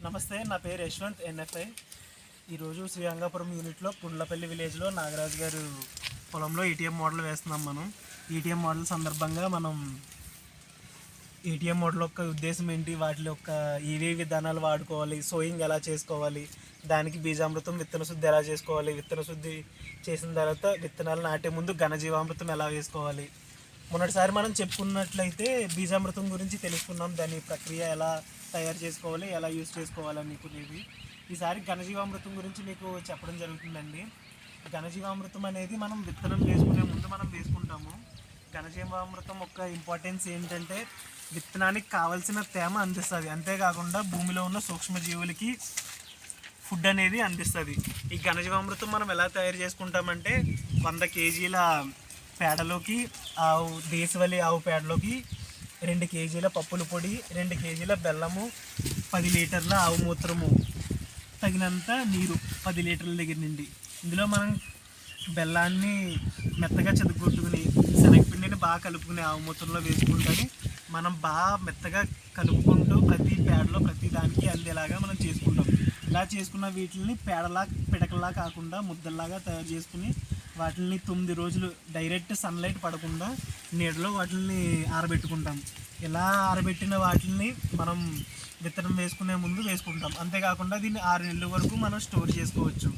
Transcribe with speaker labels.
Speaker 1: నమస్తే, నా పేరు యశ్వంత్ ఎన్ఎఫ్ఐ. ఈరోజు శ్రీరంగపురం యూనిట్లో పుండ్లపల్లి విలేజ్లో నాగరాజు గారు పొలంలో ఏటీఎం మోడల్ వేస్తున్నాం. మనం ఏటీఎం మోడల్ సందర్భంగా మనం ఏటీఎం మోడల్ యొక్క ఉద్దేశం ఏంటి, వాటి యొక్క ఏవే విధానాలు వాడుకోవాలి, సోయింగ్ ఎలా చేసుకోవాలి, దానికి బీజామృతం విత్తన శుద్ధి ఎలా చేసుకోవాలి, విత్తన శుద్ధి చేసిన తర్వాత విత్తనాలు నాటే ముందు ఘనజీవామృతం ఎలా వేసుకోవాలి. మొన్నటిసారి మనం చెప్పుకున్నట్లయితే బీజామృతం గురించి తెలుసుకున్నాం, దాని ప్రక్రియ ఎలా తయారు చేసుకోవాలి, ఎలా యూజ్ చేసుకోవాలనుకునేది. ఈసారి ఘనజీవామృతం గురించి మీకు చెప్పడం జరుగుతుందండి. ఘనజీవామృతం అనేది మనం విత్తనం వేసుకునే ముందు మనం వేసుకుంటాము. ఘనజీవామృతం యొక్క ఇంపార్టెన్స్ ఏంటంటే విత్తనానికి కావాల్సిన తేమ అందిస్తుంది, అంతేకాకుండా భూమిలో ఉన్న సూక్ష్మజీవులకి ఫుడ్ అనేది అందిస్తుంది. ఈ ఘనజీవామృతం మనం ఎలా తయారు చేసుకుంటామంటే 100 కేజీల పేడలోకి దేశవాళీ ఆవు పేడలోకి 2 కేజీల పప్పుల పొడి, 2 కేజీల బెల్లము, 10 లీటర్ల ఆవు మూత్రము, తగినంత నీరు 10 లీటర్ల దగ్గర నుండి. ఇందులో మనం బెల్లాన్ని మెత్తగా చెదగొట్టుకుని శనగపిండిని బాగా కలుపుకుని ఆవు మూత్రంలో వేసుకుంటుంది. మనం బాగా మెత్తగా కలుపుకుంటూ ప్రతి పేడలో ప్రతి దానికి అందేలాగా మనం చేసుకుంటాం. ఇలా చేసుకున్న వీటిని పిడకలా కాకుండా ముద్దల్లాగా తయారు చేసుకుని వాటిని 9 రోజులు డైరెక్ట్ సన్లైట్ పడకుండా నీడలో వాటిని ఆరబెట్టుకుంటాం. ఇలా ఆరబెట్టిన వాటిని మనం విత్తనం వేసుకునే ముందు వేసుకుంటాం. అంతేకాకుండా దీన్ని 6 నెలల వరకు మనం స్టోర్ చేసుకోవచ్చు.